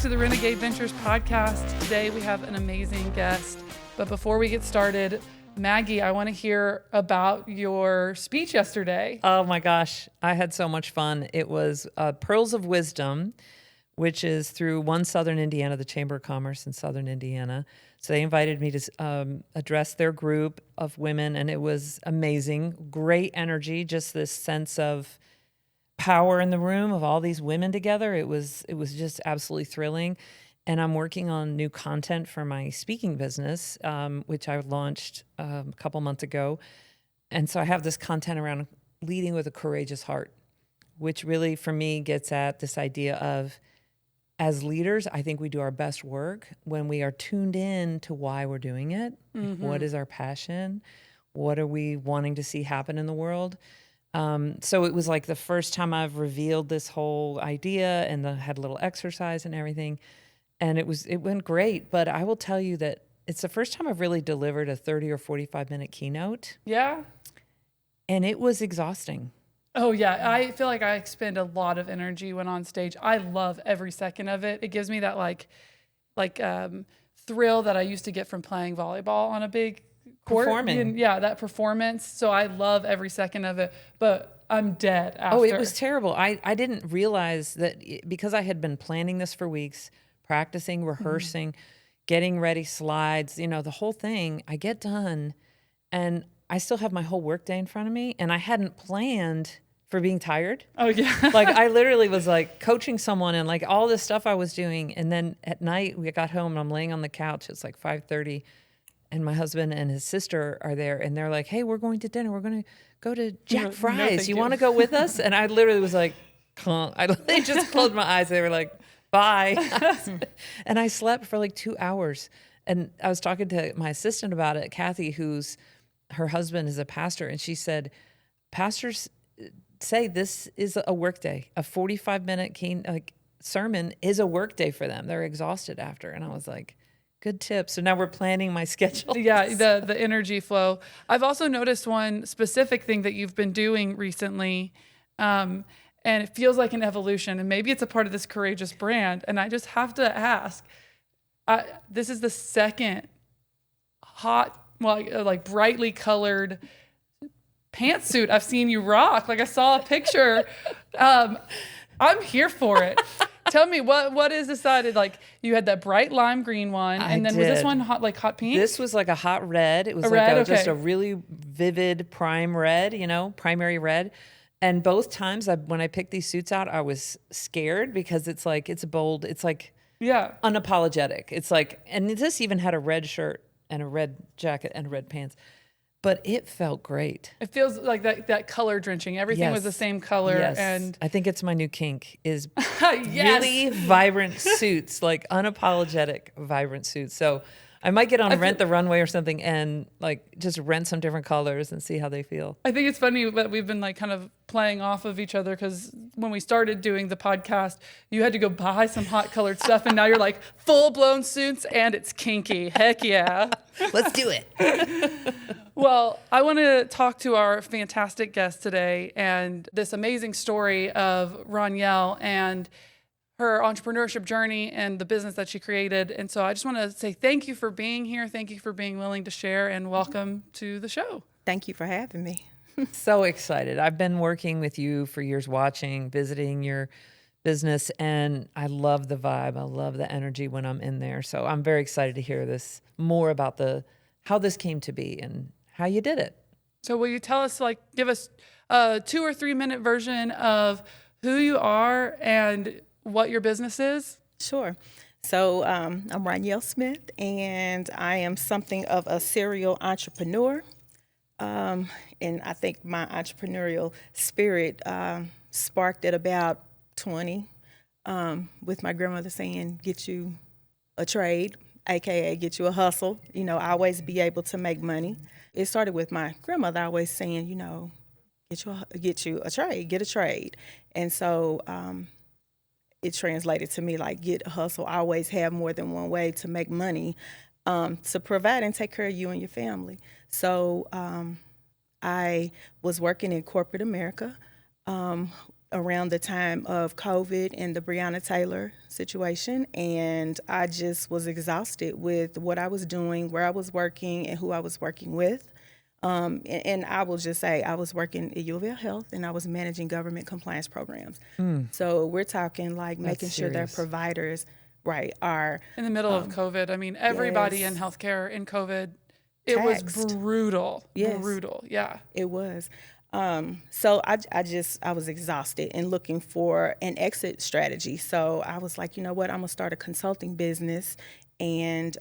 to the Renegade Ventures podcast. Today we have an amazing guest. But before we get started, Maggie, I want to hear about your speech yesterday. Oh my gosh, I had so much fun. It was Pearls of Wisdom, which is through One Southern Indiana, the Chamber of Commerce in Southern Indiana. So they invited me to address their group of women, and it was amazing. Great energy, just this sense of power in the room of all these women together. It was just absolutely thrilling. And I'm working on new content for my speaking business, which I launched a couple months ago. And so I have this content around leading with a courageous heart, which really for me gets at this idea of, as leaders, I think we do our best work when we are tuned in to why we're doing it. Mm-hmm. What is our passion? What are we wanting to see happen in the world? So it was like the first time I've revealed this whole idea, and had a little exercise and everything. And it went great. But I will tell you that it's the first time I've really delivered a 30 or 45 minute keynote. Yeah. And it was exhausting. Oh, yeah. I feel like I expend a lot of energy when on stage. I love every second of it. It gives me that like thrill that I used to get from playing volleyball on a big court. Performing. Yeah, that performance. So I love every second of it. But I'm dead after. Oh, it was terrible. I didn't realize that because I had been planning this for weeks, practicing, rehearsing, getting ready slides, the whole thing. I get done and I still have my whole workday in front of me, and I hadn't planned for being tired. Oh, yeah. Like I literally was like coaching someone and like all this stuff I was doing. And then at night we got home and I'm laying on the couch. It's like 5:30 and my husband and his sister are there and they're like, "Hey, we're going to dinner. We're going to go to Jack Fry's. You want to go with us?" And I literally was like, they just closed my eyes. They were like, "Bye." And I slept for like 2 hours. And I was talking to my assistant about it, Kathy, her husband is a pastor. And she said, pastors say this is a work day. A 45-minute sermon is a work day for them. They're exhausted after. And I was like, good tip. So now we're planning my schedule. Yeah, the energy flow. I've also noticed one specific thing that you've been doing recently, and it feels like an evolution. And maybe it's a part of this courageous brand. And I just have to ask, this is the second hot, like brightly colored pantsuit I've seen you rock. Like I saw a picture. I'm here for it. Tell me what is decided? Like you had that bright lime green one, and then was this one hot pink? This was like a hot red. It was just a really vivid primary red. And both times when I picked these suits out, I was scared because it's bold. It's like unapologetic. It's like, and this even had a red shirt and a red jacket and red pants. But it felt great. It feels like that color drenching. Everything was the same color. Yes. And I think it's my new kink is really vibrant suits, like unapologetic vibrant suits. So I might get on Rent the Runway or something and like just rent some different colors and see how they feel. I think it's funny that we've been like kind of playing off of each other because when we started doing the podcast, you had to go buy some hot colored stuff and now you're like full blown suits and it's kinky. Heck yeah. Let's do it. Well, I want to talk to our fantastic guest today and this amazing story of Ronyale and her entrepreneurship journey and the business that she created. And so I just want to say thank you for being here. Thank you for being willing to share and welcome to the show. Thank you for having me. So excited. I've been working with you for years, visiting your business, and I love the vibe. I love the energy when I'm in there. So I'm very excited to hear more about how this came to be and how you did it. So will you tell us, give us a 2 or 3 minute version of who you are and what your business is? Sure. So I'm Ronyale Smith, and I am something of a serial entrepreneur. And I think my entrepreneurial spirit sparked at about 20 with my grandmother saying, get you a trade, AKA get you a hustle, always be able to make money. It started with my grandmother always saying, get you a trade, get a trade. And so it translated to me like get a hustle, always have more than one way to make money to provide and take care of you and your family. So I was working in corporate America around the time of COVID and the Breonna Taylor situation, and I just was exhausted with what I was doing, where I was working, and who I was working with. And I will just say I was working at Louisville Health, and I was managing government compliance programs. So we're talking like making sure their serious. providers, right, are In the middle of COVID, I mean, everybody yes. in healthcare in COVID, it was Taxed. brutal. Yes. Brutal. Yeah. It was. So I was exhausted and looking for an exit strategy. So I was like, you know what, I'm gonna start a consulting business, and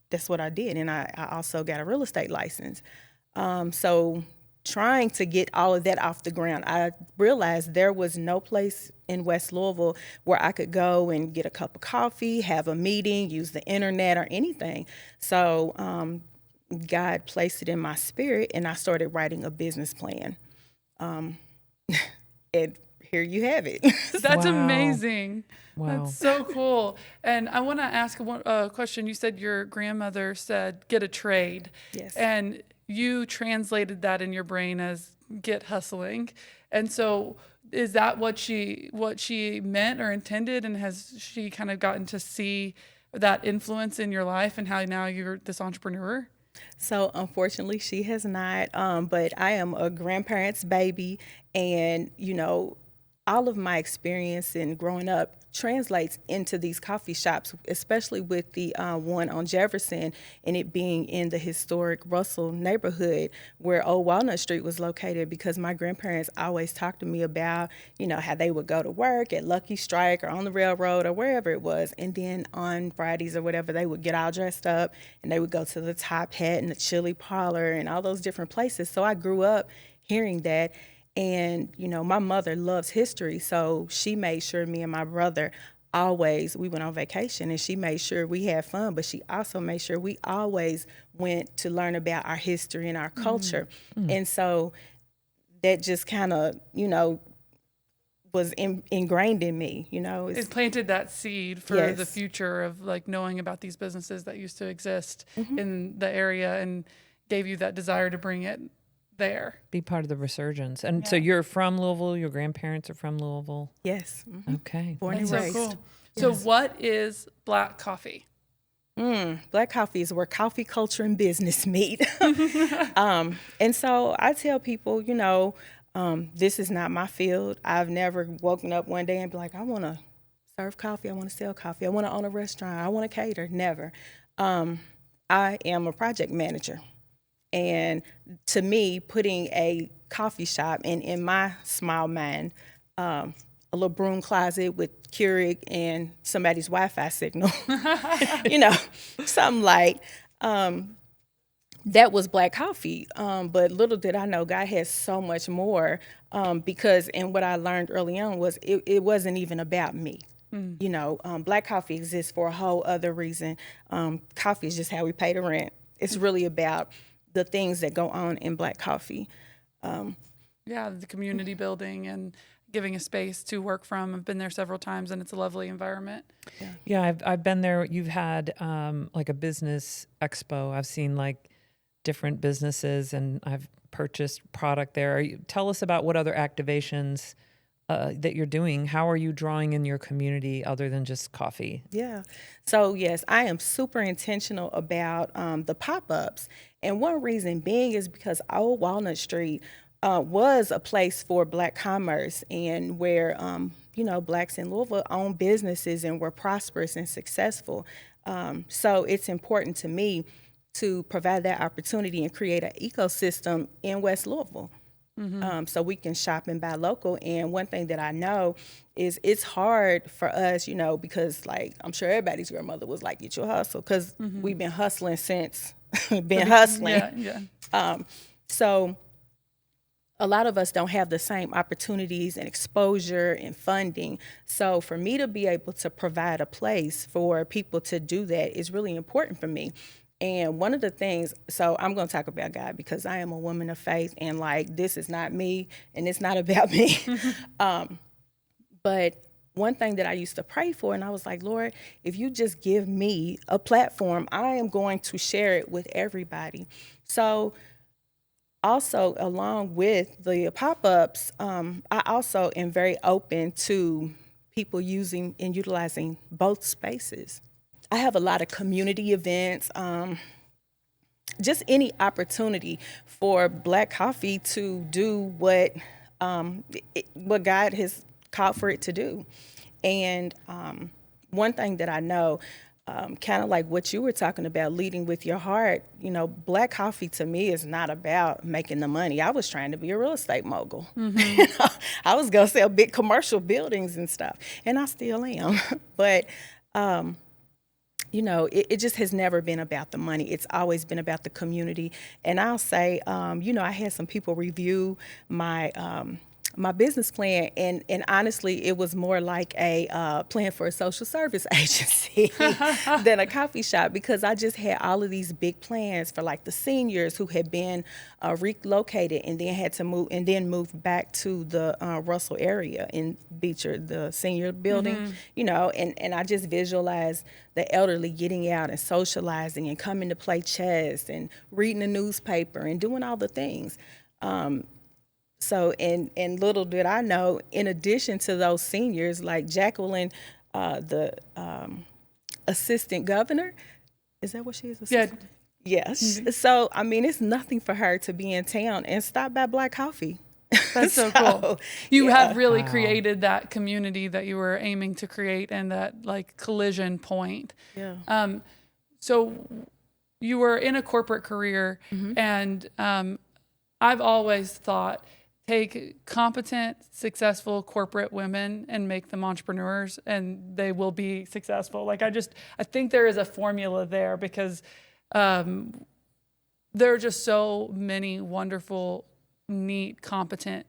that's what I did. And I also got a real estate license. So trying to get all of that off the ground, I realized there was no place in West Louisville where I could go and get a cup of coffee, have a meeting, use the internet or anything. So God placed it in my spirit, and I started writing a business plan. And here you have it. That's Wow. amazing. Wow. That's so cool. And I want to ask a question. You said your grandmother said, get a trade. Yes. And you translated that in your brain as get hustling. And so is that what she meant or intended? And has she kind of gotten to see that influence in your life and how now you're this entrepreneur? So unfortunately, she has not. But I am a grandparent's baby, and all of my experience in growing up translates into these coffee shops, especially with the one on Jefferson, and it being in the historic Russell neighborhood where Old Walnut Street was located, because my grandparents always talked to me about, how they would go to work at Lucky Strike or on the railroad or wherever it was. And then on Fridays or whatever, they would get all dressed up and they would go to the Top Hat and the Chili Parlor and all those different places. So I grew up hearing that. And, my mother loves history, so she made sure me and my brother we went on vacation, and she made sure we had fun, but she also made sure we always went to learn about our history and our culture. Mm-hmm. And so that just kind of, was ingrained in me, It planted that seed for Yes. the future of like knowing about these businesses that used to exist in the area, and gave you that desire to bring it there. Be part of the resurgence. And so you're from Louisville, your grandparents are from Louisville? Yes. Mm-hmm. Okay. Born and That's raised. so cool. So what is Blak Koffee? Blak Koffee is where coffee culture and business meet. And so I tell people, this is not my field. I've never woken up one day and be like, I want to serve coffee. I want to sell coffee. I want to own a restaurant. I want to cater. Never. I am a project manager. And to me, putting a coffee shop in my small mind, a little broom closet with Keurig and somebody's Wi-Fi signal, something like that was Blak Koffee. But little did I know God has so much more, because and what I learned early on was it wasn't even about me. Blak Koffee exists for a whole other reason. Coffee is just how we pay the rent. It's really about the things that go on in Blak Koffee. The community building and giving a space to work from. I've been there several times, and it's a lovely environment. Yeah, I've been there. You've had like a business expo. I've seen like different businesses, and I've purchased product there. Tell us about what other activations that you're doing. How are you drawing in your community other than just coffee? Yeah. So, yes, I am super intentional about the pop-ups. And one reason being is because Old Walnut Street was a place for Black commerce, and where, Blacks in Louisville own businesses and were prosperous and successful. So it's important to me to provide that opportunity and create an ecosystem in West Louisville. So we can shop and buy local. And one thing that I know is it's hard for us, because like I'm sure everybody's grandmother was like, get your hustle, because we've been hustling since been hustling. So a lot of us don't have the same opportunities and exposure and funding. So for me to be able to provide a place for people to do that is really important for me. And one of the things, so I'm going to talk about God because I am a woman of faith, and like this is not me and it's not about me. But one thing that I used to pray for, and I was like, Lord, if you just give me a platform, I am going to share it with everybody. So also, along with the pop-ups, I also am very open to people using and utilizing both spaces. I have a lot of community events, just any opportunity for Blak Koffee to do what God has called for it to do. And one thing that I know, kind of like what you were talking about, leading with your heart, Blak Koffee to me is not about making the money. I was trying to be a real estate mogul. Mm-hmm. I was going to sell big commercial buildings and stuff, and I still am. But, it just has never been about the money. It's always been about the community. And I'll say, I had some people review my my business plan, and honestly, it was more like a plan for a social service agency than a coffee shop, because I just had all of these big plans for like the seniors who had been relocated and then had to move back to the Russell area in Beecher, the senior building, and I just visualized the elderly getting out and socializing and coming to play chess and reading the newspaper and doing all the things. So, and little did I know, in addition to those seniors, like Jacqueline, the assistant governor, is that what she is? Assistant? Yeah. Yes. Mm-hmm. So, I mean, it's nothing for her to be in town and stop by Blak Koffee. That's so cool. You have really created that community that you were aiming to create, and that like collision point. Yeah. So you were in a corporate career, mm-hmm. and I've always thought, take competent, successful corporate women and make them entrepreneurs, and they will be successful. Like I think there is a formula there, because there are just so many wonderful, neat, competent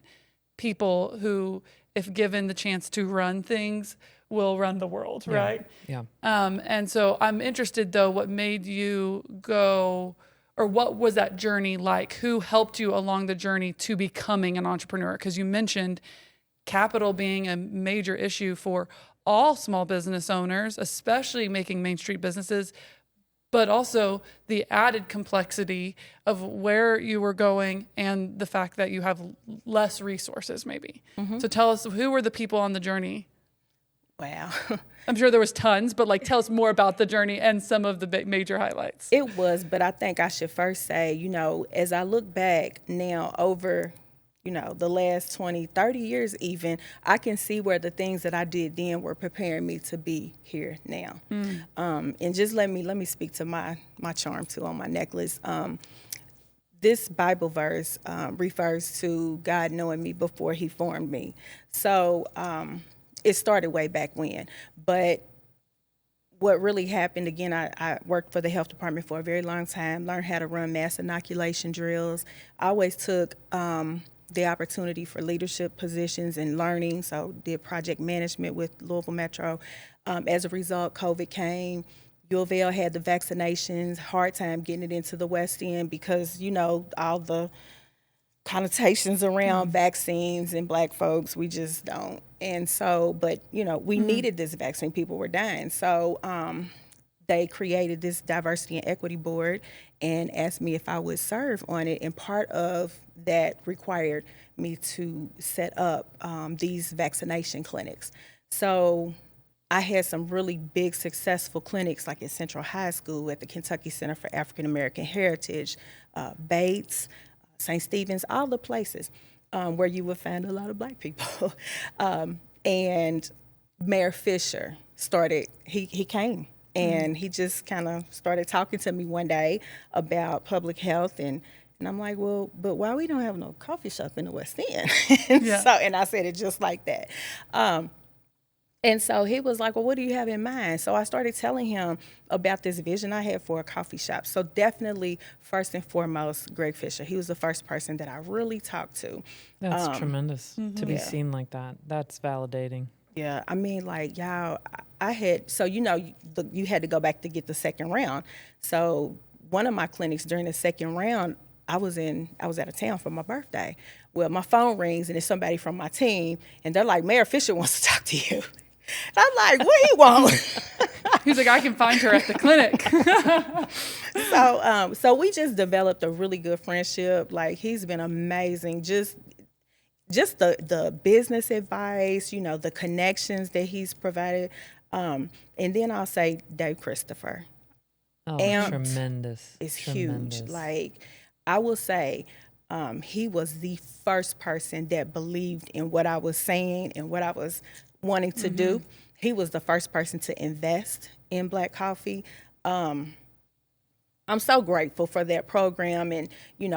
people who, if given the chance to run things, will run the world, right? Yeah. And so I'm interested, though, what made you go, or what was that journey like? Who helped you along the journey to becoming an entrepreneur? Because you mentioned capital being a major issue for all small business owners, especially making Main Street businesses, but also the added complexity of where you were going and the fact that you have less resources, maybe. Mm-hmm. So tell us, who were the people on the journey? Wow. I'm sure there was tons, but like, tell us more about the journey and some of the major highlights. It was, but I think I should first say, as I look back now over, the last 20, 30 years even, I can see where the things that I did then were preparing me to be here now. Mm. And just let me speak to my charm too on my necklace. This Bible verse refers to God knowing me before he formed me. So, it started way back when, but what really happened, again, I worked for the health department for a very long time, learned how to run mass inoculation drills. I always took the opportunity for leadership positions and learning, so did project management with Louisville Metro. As a result, COVID came. Louisville had the vaccinations, hard time getting it into the West End because, all the connotations around vaccines and Black folks, we just don't. And so, but, we needed this vaccine. People were dying. So they created this diversity and equity board and asked me if I would serve on it. And part of that required me to set up these vaccination clinics. So I had some really big successful clinics, like at Central High School, at the Kentucky Center for African American Heritage, Bates, St. Stephen's, all the places where you would find a lot of Black people. And Mayor Fisher he came, and he just kind of started talking to me one day about public health, and I'm like, well, but why we don't have no coffee shop in the West End? And I said it just like that. And so he was like, well, what do you have in mind? So I started telling him about this vision I had for a coffee shop. So definitely, first and foremost, Greg Fisher. He was the first person that I really talked to. That's tremendous to be seen like that. That's validating. Yeah, I mean, like, y'all, I had, so, you had to go back to get the second round. So one of my clinics during the second round, I was out of town for my birthday. Well, my phone rings, and it's somebody from my team, and they're like, Mayor Fisher wants to talk to you. I'm like, what he want? He's like, I can find her at the clinic. So we just developed a really good friendship. Like, he's been amazing. Just the business advice, the connections that he's provided. And then I'll say Dave Christopher. Oh, Amped tremendous. is Tremendous. huge. Like, I will say, he was the first person that believed in what I was saying and what I was wanting to do. He was the first person to invest in Blak Koffee. I'm so grateful for that program and,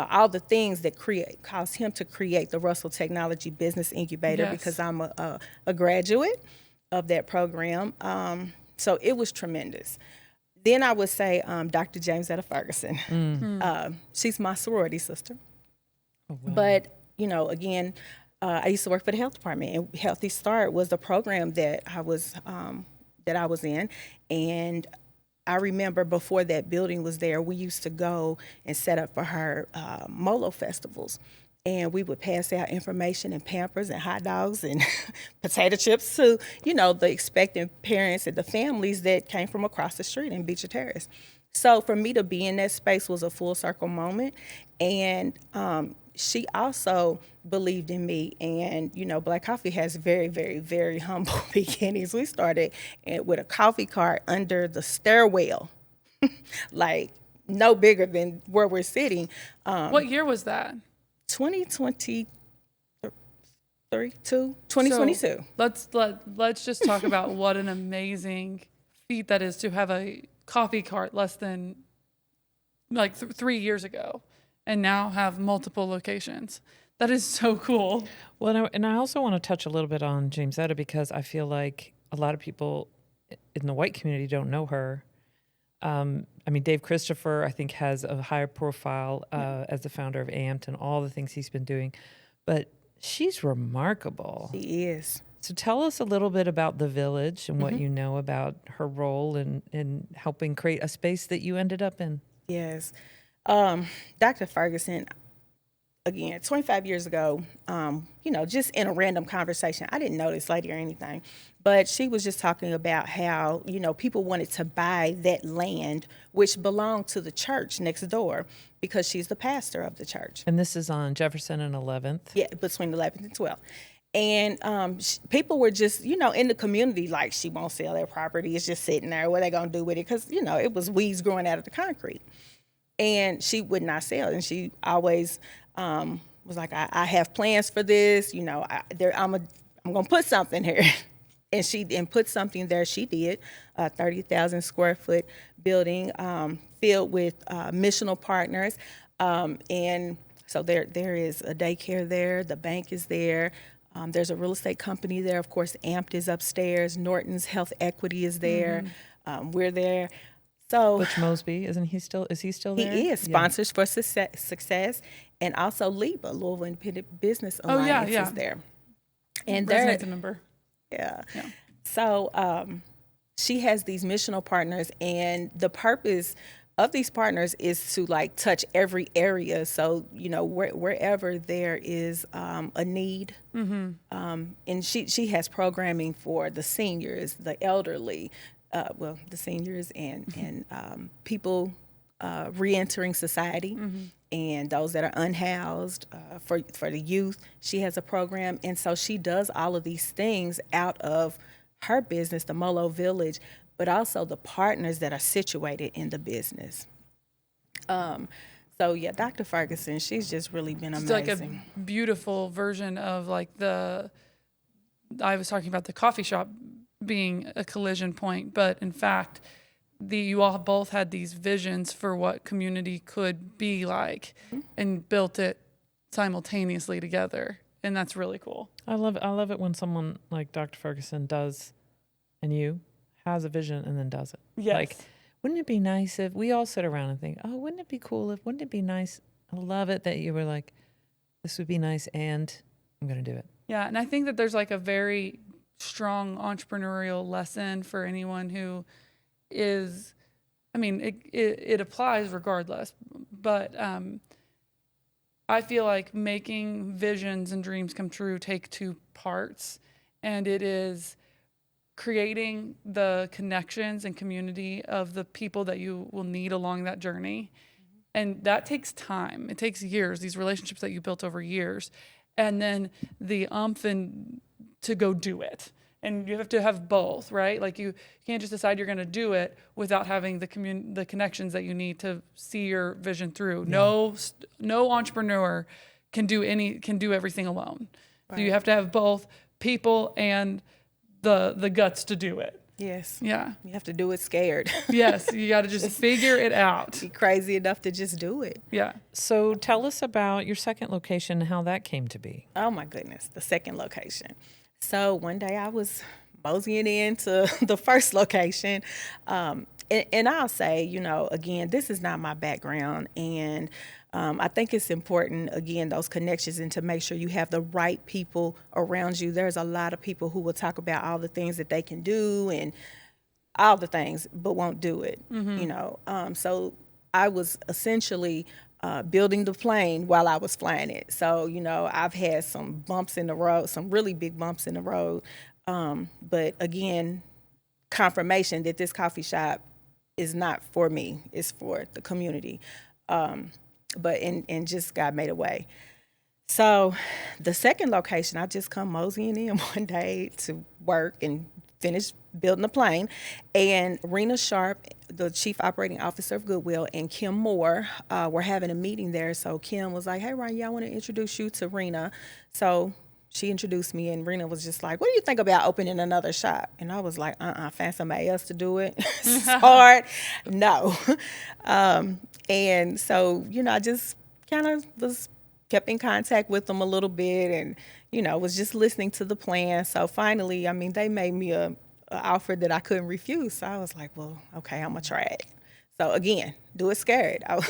all the things that caused him to create the Russell Technology Business Incubator, Yes. because I'm a graduate of that program. So it was tremendous. Then I would say Dr. Jamesetta Ferguson. She's my sorority sister. Oh, wow. But, again, I used to work for the health department, and Healthy Start was the program that I was in. And I remember before that building was there, we used to go and set up for her Molo festivals. And we would pass out information and Pampers and hot dogs and potato chips to, the expectant parents and the families that came from across the street in Beecher Terrace. So for me to be in that space was a full circle moment. And she also believed in me. And, Blak Koffee has very, very, very humble beginnings. We started with a coffee cart under the stairwell, like no bigger than where we're sitting. What year was that? 2022. 2022. So let's just talk about what an amazing feat that is to have a coffee cart less than 3 years ago, and now have multiple locations. That is so cool. Well, and I also want to touch a little bit on Jamesetta, because I feel like a lot of people in the white community don't know her. Dave Christopher, I think, has a higher profile as the founder of Amped and all the things he's been doing. But she's remarkable. She is. So tell us a little bit about the village and what you know about her role in helping create a space that you ended up in. Yes. Dr. Ferguson, again, 25 years ago, just in a random conversation, I didn't know this lady or anything, but she was just talking about how, people wanted to buy that land, which belonged to the church next door, because she's the pastor of the church. And this is on Jefferson and 11th? Yeah, between 11th and 12th. And people were just, in the community, like, she won't sell their property. It's just sitting there. What are they going to do with it? Because, it was weeds growing out of the concrete. And she would not sell. And she always was like, I have plans for this. I'm going to put something here. And she put something there. She did a 30,000 square foot building filled with missional partners. And so there is a daycare there. The bank is there. There's a real estate company there. Of course, Amped is upstairs. Norton's Health Equity is there. We're there. So Butch Mosby, is he still there? He is. Sponsors for Success. And also LIBA, Louisville Independent Business Alliance, is there. And they're a member. Yeah. So she has these missional partners, and the purpose of these partners is to touch every area. So, wherever there is a need, and she has programming for the seniors, the elderly, the seniors and people re-entering society, and those that are unhoused, for the youth. She has a program, and so she does all of these things out of her business, the Molo Village, but also the partners that are situated in the business. So yeah, Dr. Ferguson, she's just really been amazing. It's like a beautiful version of I was talking about the coffee shop being a collision point, but in fact, you all both had these visions for what community could be like, and built it simultaneously together, and that's really cool. I love it when someone like Dr. Ferguson does, and you has a vision and then does it. Yes. Wouldn't it be nice if we all sit around and think, oh, wouldn't it be cool if, wouldn't it be nice? I love it that you were like, this would be nice, and I'm going to do it. Yeah, and I think that there's a very strong entrepreneurial lesson for anyone who is, it applies regardless, but I feel like making visions and dreams come true take two parts, and it is creating the connections and community of the people that you will need along that journey. And that takes time. It takes years, these relationships that you built over years. And then the and to go do it. And you have to have both, right? Like you can't just decide you're going to do it without having the connections that you need to see your vision through. Yeah. No entrepreneur can do everything alone. Right. So you have to have both people and the guts to do it. Yes. Yeah. You have to do it scared. Yes. You got to just figure it out. Be crazy enough to just do it. Yeah. So tell us about your second location and how that came to be. Oh my goodness, the second location. So one day I was moseying into the first location. And I'll say, again, this is not my background. And I think it's important, again, those connections and to make sure you have the right people around you. There's a lot of people who will talk about all the things that they can do and all the things, but won't do it, So I was essentially building the plane while I was flying it. So, I've had some bumps in the road, some really big bumps in the road. But again, confirmation that this coffee shop is not for me, it's for the community. But just God made a way. So the second location, I just come moseying in one day to work and finish building the plane. And Rena Sharp, the chief operating officer of Goodwill, and Kim Moore were having a meeting there. So Kim was like, hey, Ryan, I want to introduce you to Rena. So she introduced me, and Rena was just like, what do you think about opening another shop? And I was like, find somebody else to do it. It's hard. No. And so, I just kind of kept in contact with them a little bit and, was just listening to the plan. So finally, they made me a offer that I couldn't refuse. So I was like, well, okay, I'm going to try it. So again, do it scared. I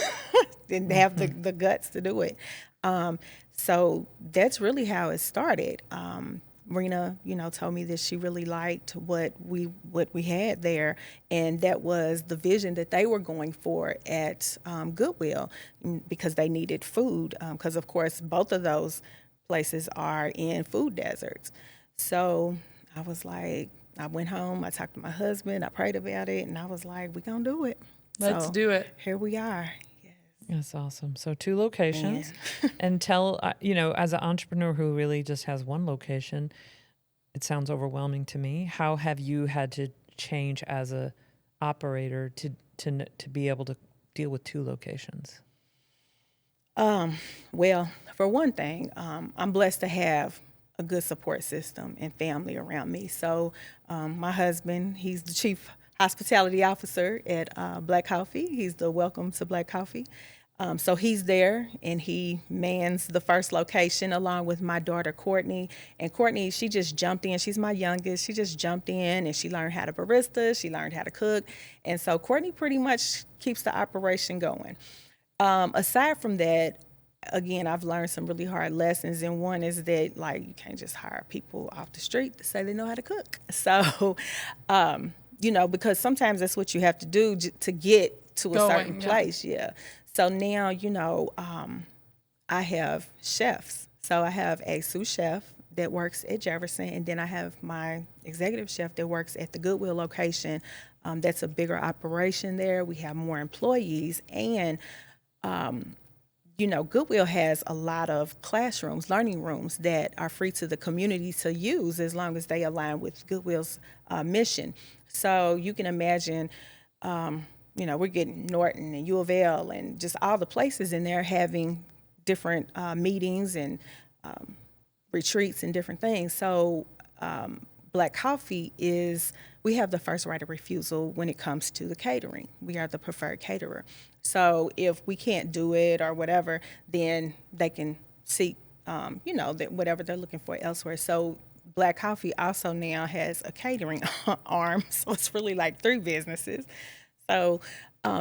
didn't have the guts to do it. So that's really how it started. Rena, told me that she really liked what we had there, and that was the vision that they were going for at Goodwill, because they needed food. Because of course, both of those places are in food deserts. So I was like, I went home, I talked to my husband, I prayed about it, and I was like, we're gonna do it. Let's do it. Here we are. That's awesome. So 2 locations. And tell, as an entrepreneur who really just has one location, it sounds overwhelming to me. How have you had to change as a operator to be able to deal with 2 locations? Well, for one thing, I'm blessed to have a good support system and family around me. So my husband, he's the chief hospitality officer at Blak Koffee. He's the welcome to Blak Koffee. So he's there, and he mans the first location along with my daughter, Courtney. And Courtney, she just jumped in. She's my youngest. She just jumped in, and she learned how to barista. She learned how to cook. And so Courtney pretty much keeps the operation going. Aside from that, again, I've learned some really hard lessons. And one is that, you can't just hire people off the street to say they know how to cook. So, because sometimes that's what you have to do to get to a certain place. Yeah. So now, I have chefs. So I have a sous chef that works at Jefferson, and then I have my executive chef that works at the Goodwill location. That's a bigger operation there. We have more employees, and, Goodwill has a lot of classrooms, learning rooms that are free to the community to use as long as they align with Goodwill's mission. So you can imagine, we're getting Norton and U of L and just all the places in there having different meetings and retreats and different things. So Blak Koffee we have the first right of refusal when it comes to the catering. We are the preferred caterer. So if we can't do it or whatever, then they can seek, that whatever they're looking for elsewhere. So Blak Koffee also now has a catering arm. So it's really like 3 businesses. So,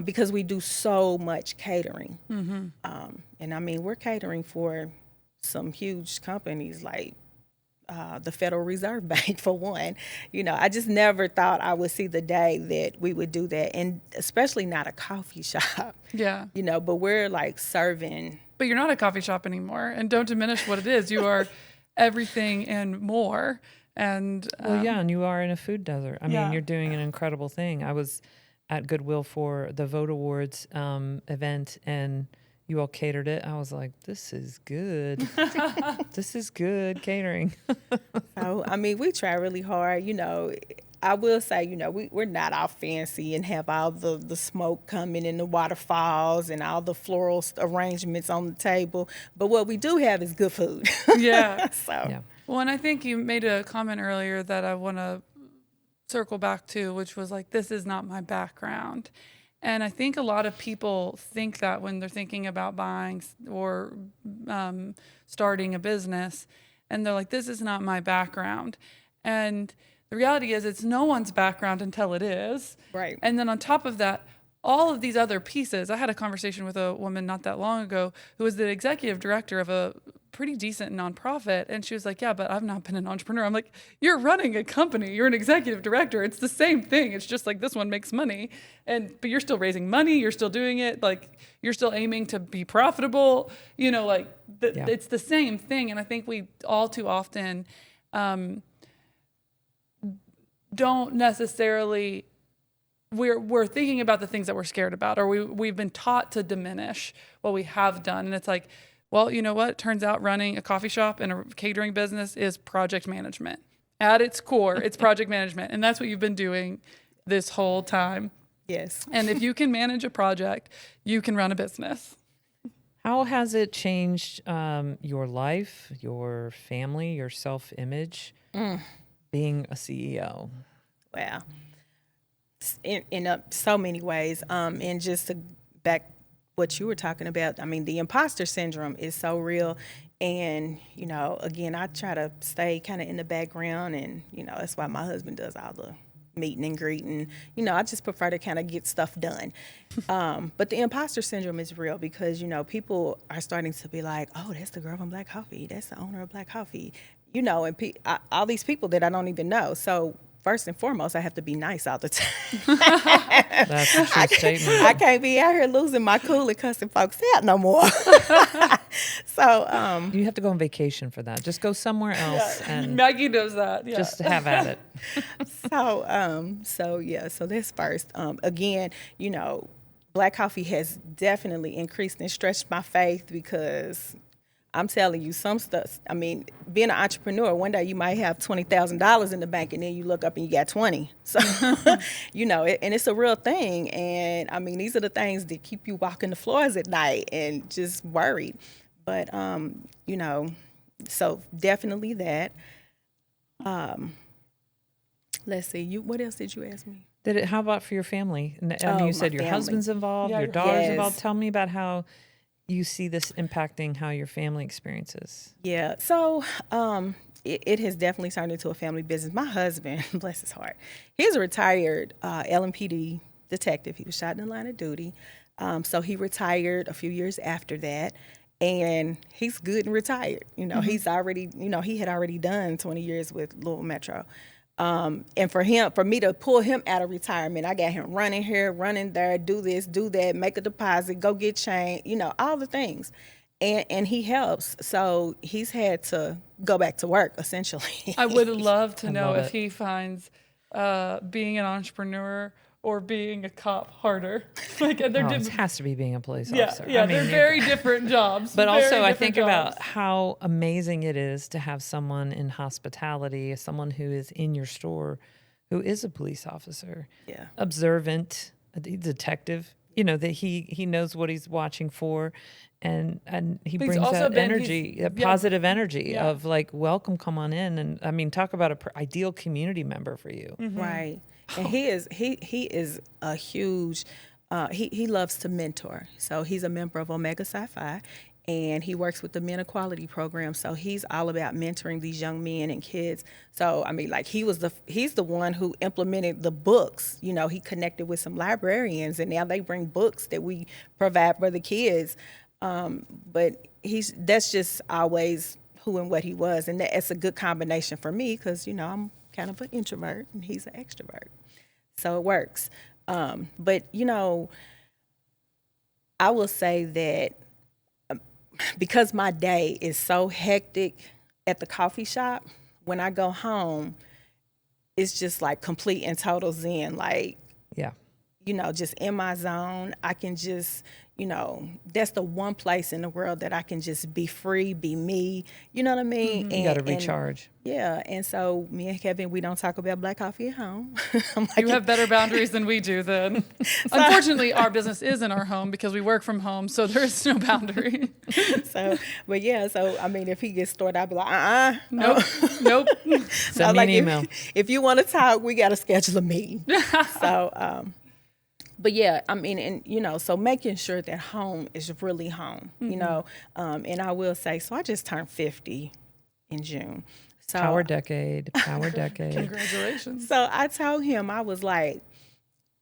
because we do so much catering. Mm-hmm. And we're catering for some huge companies like the Federal Reserve Bank, for one. I just never thought I would see the day that we would do that, and especially not a coffee shop. Yeah. But we're serving. But you're not a coffee shop anymore, and don't diminish what it is. You are everything and more. And Well, yeah, and you are in a food desert. I mean, Yeah. you're doing an incredible thing. I was at Goodwill for the Vote Awards event, and you all catered it. I was like, this is good. This is good catering. So, I mean, we try really hard. You know, I will say, you know, we're not all fancy and have all the smoke coming and the waterfalls and all the floral arrangements on the table. But what we do have is good food. yeah. So, Yeah. Well, and I think you made a comment earlier that I want to circle back to, which was like, this is not my background. And I think a lot of people think that when they're thinking about buying or starting a business, and they're like, this is not my background. And the reality is, it's no one's background until it is. Right. And then on top of that, all of these other pieces. I had a conversation with a woman not that long ago who was the executive director of a pretty decent nonprofit. And she was like, yeah, but I've not been an entrepreneur. I'm like, you're running a company. You're an executive director. It's the same thing. It's just like this one makes money. But you're still raising money. You're still doing it. Like, you're still aiming to be profitable. You know, like Yeah. it's the same thing. And I think we all too often don't necessarily we're thinking about the things that we're scared about, or we've been taught to diminish what we have done. And it's like, well, you know what? Turns out running a coffee shop and a catering business is project management. At its core, it's project management. And that's what you've been doing this whole time. yes. And if you can manage a project, you can run a business. How has it changed your life, your family, your self-image, being a CEO? Wow. In so many ways. And just to back what you were talking about, I mean, the imposter syndrome is so real. And, you know, again, I try to stay kind of in the background, and, you know, that's why my husband does all the meeting and greeting. You know, I just prefer to kind of get stuff done. But the imposter syndrome is real because, you know, people are starting to be like, oh, that's the girl from Blak Koffee. That's the owner of Blak Koffee. You know, and all these people that I don't even know. So first and foremost, I have to be nice all the time. That's a true statement. I can't be out here losing my cool and cussing folks out no more. So, You have to go on vacation for that. Just go somewhere else and Maggie knows that. Yeah. just have at it. so that's first. Again, you know, Blak Koffee has definitely increased and stretched my faith because I'm telling you some stuff. I mean, being an entrepreneur, one day you might have $20,000 in the bank, and then you look up and you got 20. So, you know, and it's a real thing. And I mean, these are the things that keep you walking the floors at night and just worried. But, you know, so definitely that. Let's see. What else did you ask me? How about for your family? I mean, you said my your family. husband's involved, Yeah, your daughter's yes. involved. Tell me about how you see this impacting how your family experiences. Yeah. So it has definitely turned into a family business. My husband, bless his heart, he's a retired LMPD detective. He was shot in the line of duty. So he retired a few years after that. And he's good and retired. You know, he's already, you know, he had already done 20 years with Louisville Metro. And for me to pull him out of retirement, I got him running here, running there, do this, do that, make a deposit, go get change, you know, all the things. And he helps. So he's had to go back to work, essentially. I would love to know love if it. he finds being an entrepreneur or being a cop harder. Like they're It different. has to be being a police Yeah, officer. yeah, I mean, they're very different jobs. But very also, I different think jobs. about how amazing it is to have someone in hospitality, someone who is in your store, who is a police officer, Yeah. observant, a detective. You know that he knows what he's watching for, and he He's brings also that been- energy, he's- that yeah. positive energy Yeah. of like, welcome, come on in, and I mean, talk about a ideal community member for you. Right. And he is a huge he loves to mentor. So he's a member of Omega Psi-Phi, and he works with the Men Equality Program. So he's all about mentoring these young men and kids. So I mean, like he's the one who implemented the books. You know, he connected with some librarians, and now they bring books that we provide for the kids. But that's just always who and what he was, and that's a good combination for me because you know I'm kind of an introvert and he's an extrovert, so it works. But you know, I will say that because my day is so hectic at the coffee shop, when I go home, it's just like complete and total zen. Like, Yeah. Just in my zone. I can just, that's the one place in the world that I can just be free, be me. You know what I mean? Mm-hmm. You got to recharge. And so me and Kevin, we don't talk about Blak Koffee at home. You have better boundaries than we do then. Unfortunately, our business is in our home because we work from home, so there is no boundary. So I mean, if he gets started, I'd be like, Nope. Send me an email. If you want to talk, we got to schedule a meeting. So, but yeah, I mean, and so making sure that home is really home, and I will say, so I just turned 50 in June. So Power decade. Congratulations. So I told him, I was like,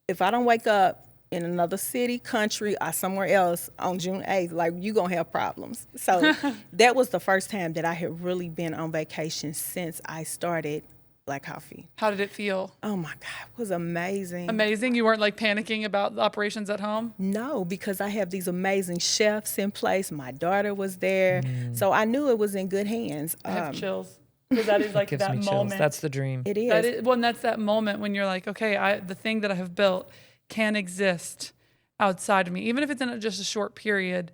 if I don't wake up in another city, country, or somewhere else on June 8th, like, you gonna have problems. So that was the first time that I had really been on vacation since I started Blak Koffee. How did it feel? Oh my God, it was amazing. Amazing? You weren't like panicking about the operations at home? No, because I have these amazing chefs in place. My daughter was there. So I knew it was in good hands. I have chills. Because that is like Gives that me chills. moment. That's the dream. It is. That's that moment when you're like, okay, the thing that I have built can exist outside of me, even if it's in just a short period.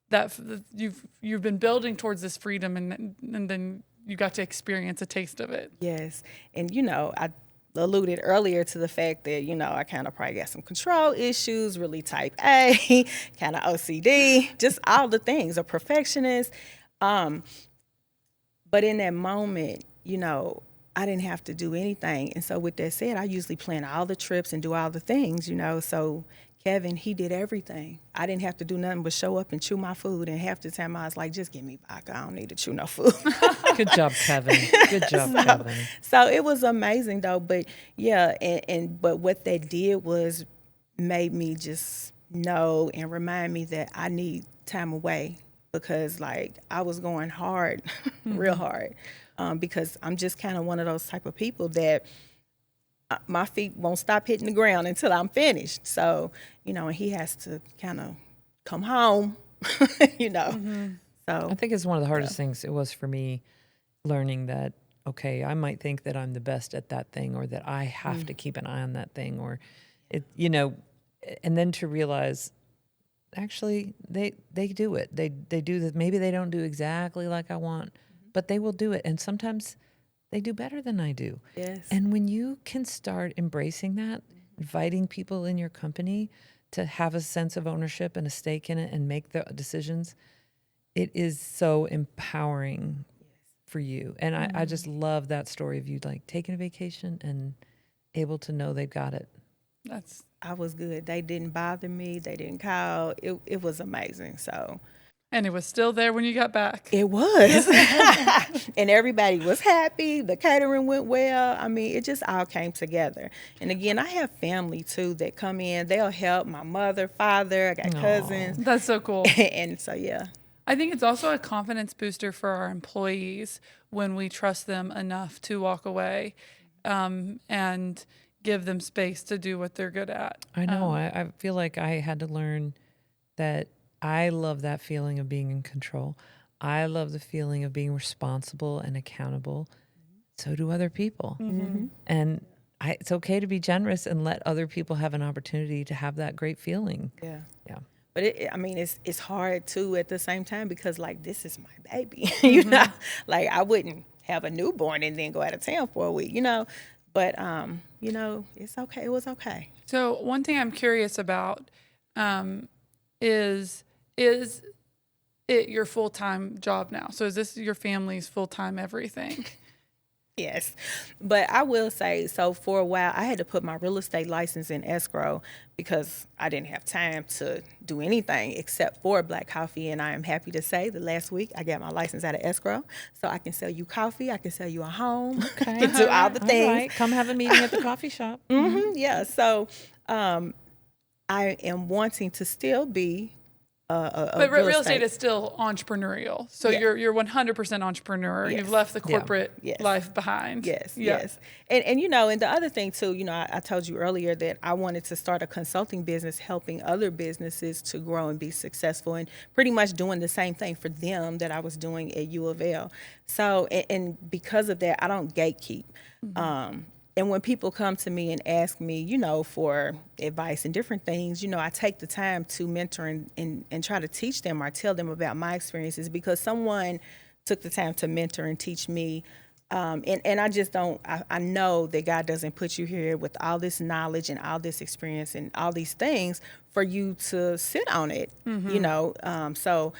That you've been building towards this freedom, and then you got to experience a taste of it. Yes. And, I alluded earlier to the fact that, I kind of probably got some control issues, really type A, kind of OCD, just all the things, a perfectionist. But in that moment, I didn't have to do anything. And so with that said, I usually plan all the trips and do all the things, So Kevin, he did everything. I didn't have to do nothing but show up and chew my food. And half the time I was like, just give me vodka. I don't need to chew no food. Good job, Kevin. Good job, Kevin. So it was amazing, though. But yeah, but what that did was made me just know and remind me that I need time away, because like I was going hard, real hard, because I'm just kind of one of those type of people that my feet won't stop hitting the ground until I'm finished. So, and he has to kind of come home, So I think it's one of the hardest things it was for me, learning that, okay, I might think that I'm the best at that thing, or that I have to keep an eye on that thing, or it, and then to realize, actually, they do it. They do that. Maybe they don't do exactly like I want, but they will do it. And sometimes they do better than I do. Yes. And when you can start embracing that, inviting people in your company to have a sense of ownership and a stake in it and make the decisions, it is so empowering for you. And I just love that story of you like taking a vacation and able to know they've got it. I was good. They didn't bother me. They didn't call. It was amazing. So. And it was still there when you got back. It was. And everybody was happy. The catering went well. I mean, it just all came together. And again, I have family too that come in. They'll help. My mother, father, I got cousins. That's so cool. And so, yeah. I think it's also a confidence booster for our employees when we trust them enough to walk away and give them space to do what they're good at. I know. I feel like I had to learn that I love that feeling of being in control. I love the feeling of being responsible and accountable. So do other people. Mm-hmm. And it's okay to be generous and let other people have an opportunity to have that great feeling. Yeah. Yeah. But it's hard too at the same time, because like, this is my baby, like I wouldn't have a newborn and then go out of town for a week, but it's okay. It was okay. So one thing I'm curious about is it your full-time job now? So is this your family's full-time everything? Yes. But I will say, so for a while, I had to put my real estate license in escrow because I didn't have time to do anything except for Blak Koffee. And I am happy to say that last week I got my license out of escrow. So I can sell you coffee. I can sell you a home. Okay. I can do all the things. All right. Come have a meeting at the coffee shop. Mm-hmm. Yeah. So I am wanting to still be But real estate is still entrepreneurial. So Yeah. you're 100% entrepreneur. Yes. You've left the corporate Yes. life behind. Yes, Yeah. yes. And you know, and the other thing too, you know, I told you earlier that I wanted to start a consulting business helping other businesses to grow and be successful, and pretty much doing the same thing for them that I was doing at U of L. So, and because of that, I don't gatekeep. And when people come to me and ask me, you know, for advice and different things, you know, I take the time to mentor and try to teach them or tell them about my experiences, because someone took the time to mentor and teach me. And I just don't, I know that God doesn't put you here with all this knowledge and all this experience and all these things for you to sit on it, you know. So,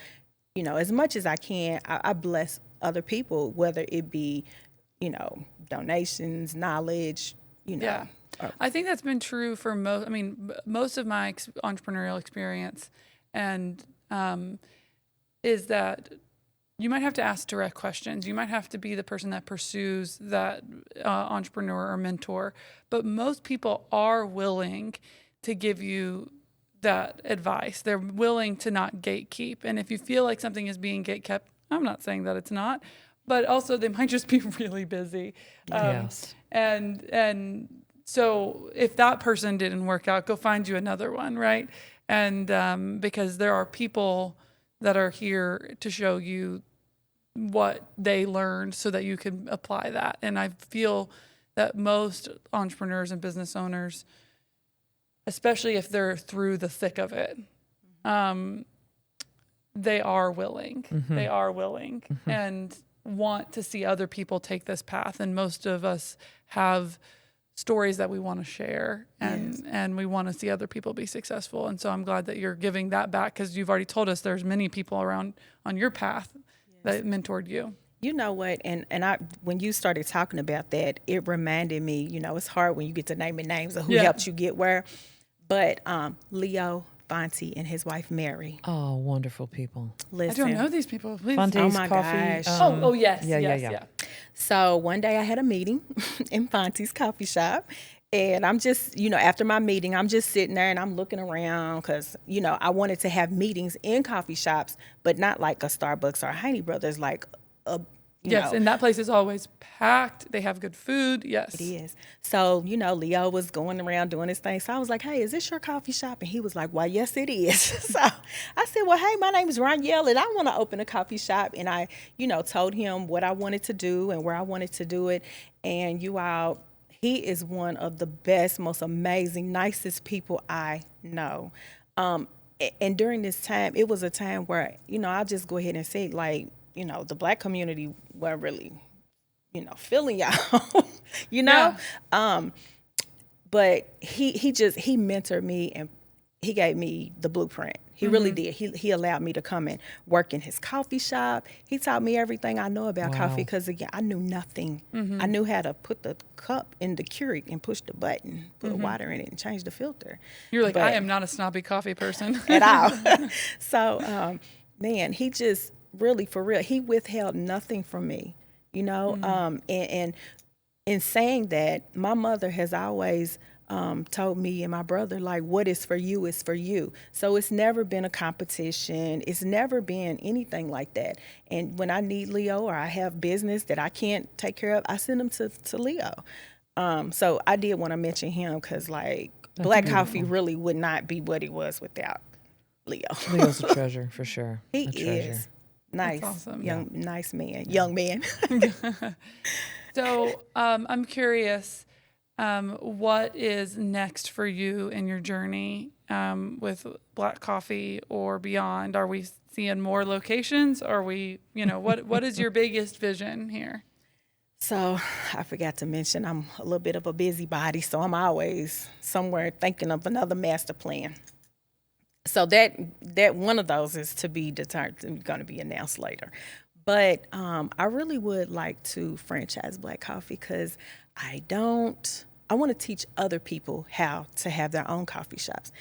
you know, as much as I can, I bless other people, whether it be, you know, donations, knowledge, you know. Yeah. I think that's been true for most of my entrepreneurial experience, and is that you might have to ask direct questions. You might have to be the person that pursues that entrepreneur or mentor, but most people are willing to give you that advice. They're willing to not gatekeep. And if you feel like something is being gatekept, I'm not saying that it's not, but also they might just be really busy. Yes. And so if that person didn't work out, go find you another one, right? And because there are people that are here to show you what they learned so that you can apply that. And I feel that most entrepreneurs and business owners, especially if they're through the thick of it, they are willing. They are willing and want to see other people take this path. And most of us have stories that we want to share, and we want to see other people be successful. And so I'm glad that you're giving that back, because you've already told us there's many people around on your path that mentored you. You know what, and I, when you started talking about that, it reminded me, you know, it's hard when you get to naming names of who helped you get where, but Leo Fonte and his wife Mary. Oh, wonderful people. Listen, I don't know these people. Please. Fonte's Oh my Coffee. gosh. Yes. Yeah. Yes. So one day I had a meeting in Fonte's coffee shop, and I'm just, you know, after my meeting, I'm just sitting there and I'm looking around because, you know, I wanted to have meetings in coffee shops, but not like a Starbucks or a Heine Brothers, like a, you know. And that place is always packed. They have good food. Yes. It is. So, you know, Leo was going around doing his thing. So I was like, hey, is this your coffee shop? And he was like, well, yes, it is. So I said, well, hey, my name is Ronyale, and I want to open a coffee shop. And I, you know, told him what I wanted to do and where I wanted to do it. And he is one of the best, most amazing, nicest people I know. And during this time, it was a time where, you know, I'll just go ahead and say, like, you know, the Black community weren't really, you know, feeling y'all, you know? Yeah. But he mentored me, and he gave me the blueprint. He really did. He allowed me to come and work in his coffee shop. He taught me everything I know about coffee, because, again, I knew nothing. I knew how to put the cup in the Keurig and push the button, put the water in it, and change the filter. You're like, I am not a snobby coffee person. At all. So, man, he just really, for real, he withheld nothing from me, you know? And in saying that, my mother has always told me and my brother, like, what is for you is for you. So it's never been a competition. It's never been anything like that. And when I need Leo, or I have business that I can't take care of, I send them to Leo. So I did want to mention him, because, like, Blak Koffee really would not be what it was without Leo. Leo's a treasure, for sure. He a treasure. is. Nice. That's awesome. Nice man. Young man. So I'm curious, what is next for you in your journey with Blak Koffee or beyond? Are we seeing more locations? Are we, you know, what is your biggest vision here? So I forgot to mention, I'm a little bit of a busybody, so I'm always somewhere thinking of another master plan. So that one of those is to be determined, going to be announced later. But I really would like to franchise Blak Koffee, because I want to teach other people how to have their own coffee shops,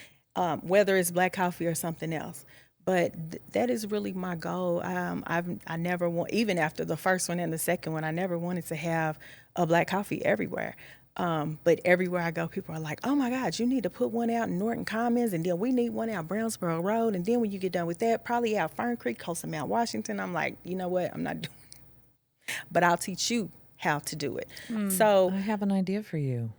whether it's Blak Koffee or something else. But that is really my goal. I never want, even after the first one and the second one, I never wanted to have a Blak Koffee everywhere. But everywhere I go, people are like, oh my God, you need to put one out in Norton Commons, and then we need one out Brownsboro Road. And then when you get done with that, probably out Fern Creek, coast of Mount Washington. I'm like, you know what? I'm not doing it. But I'll teach you how to do it. So I have an idea for you.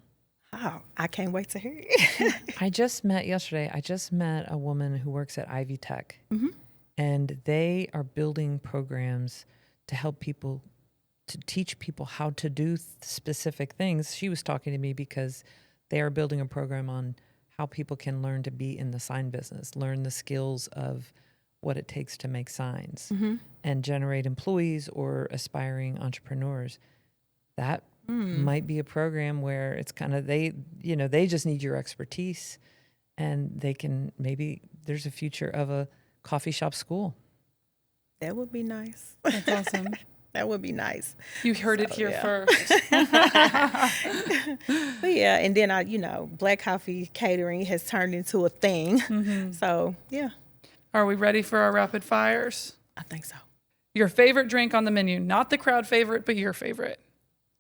oh, I can't wait to hear it. I just met a woman who works at Ivy Tech, and they are building programs to help people, to teach people how to do specific things. She was talking to me because they are building a program on how people can learn to be in the sign business, learn the skills of what it takes to make signs and generate employees or aspiring entrepreneurs. That might be a program where it's kind of they just need your expertise, and they can, maybe there's a future of a coffee shop school. That would be nice. That's awesome. That would be nice. You heard it here first. But yeah, and then Blak Koffee catering has turned into a thing. So yeah, Are we ready for our rapid fires? I think so. Your favorite drink on the menu, not the crowd favorite, but your favorite.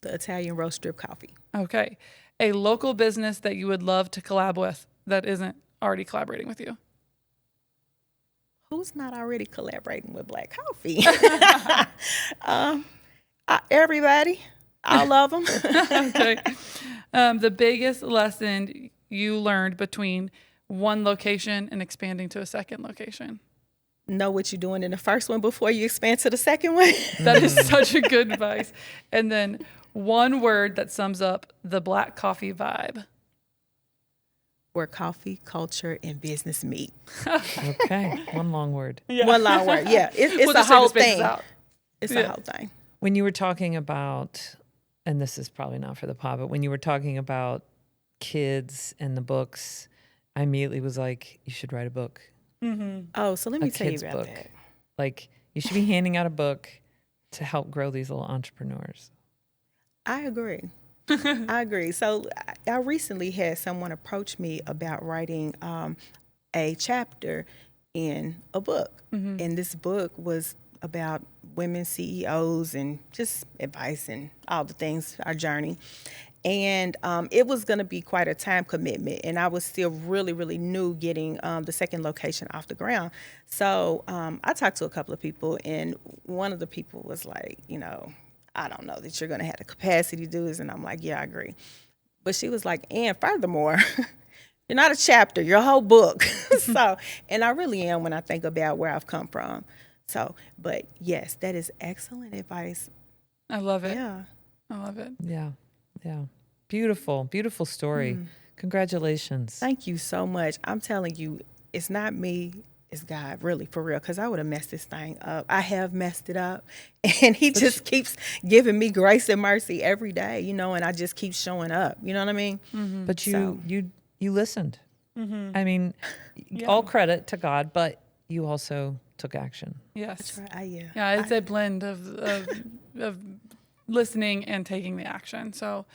The Italian roast drip coffee. Okay. A local business that you would love to collab with that isn't already collaborating with you. Who's not already collaborating with Blak Koffee? Everybody. All of them. Okay. The biggest lesson you learned between one location and expanding to a second location. Know what you're doing in the first one before you expand to the second one. That is such a good advice. And then one word that sums up the Blak Koffee vibe. Where coffee, culture, and business meet. Okay, one long word. Yeah. One long word. Yeah, it's We'll a just say whole the spaces thing. out. It's Yeah. a whole thing. When you were talking about, and this is probably not for the pod, but when you were talking about kids and the books, I immediately was like, you should write a book. Oh, so let me A tell you kid's about book. that. Like, you should be handing out a book to help grow these little entrepreneurs. I agree. I agree. So I recently had someone approach me about writing a chapter in a book. And this book was about women CEOs and just advice and all the things, our journey. And it was going to be quite a time commitment. And I was still really, really new getting the second location off the ground. So I talked to a couple of people, and one of the people was like, I don't know that you're going to have the capacity to do this. And I'm like, yeah, I agree. But she was like, and furthermore, you're not a chapter, you're a whole book. So, and I really am when I think about where I've come from. So, but yes, that is excellent advice. I love it. Yeah. I love it. Yeah. Beautiful, beautiful story. Congratulations. Thank you so much. I'm telling you, it's not me, it's God, really, for real, because I would have messed this thing up. I have messed it up, and he just keeps giving me grace and mercy every day, and I just keep showing up. You know what I mean? But you listened. I mean, all credit to God, but you also took action. Yes. That's right. Yeah. Yeah, it's a blend of listening and taking the action. So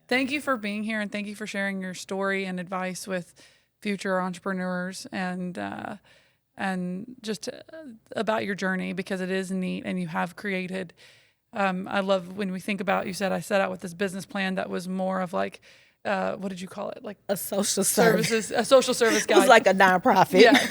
thank you for being here, and thank you for sharing your story and advice with future entrepreneurs and just about your journey, because it is neat and you have created. I love when we think about, you said I set out with this business plan that was more of like, what did you call it? Like A social service. a social service It guide. was like a nonprofit. Yeah.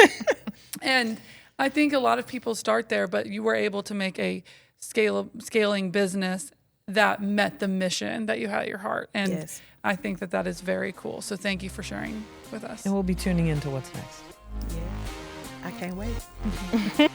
And I think a lot of people start there, but you were able to make a scaling business that met the mission that you had at your heart. And Yes. I think that is very cool. So thank you for sharing with us. And we'll be tuning into what's next. Yeah. I can't wait.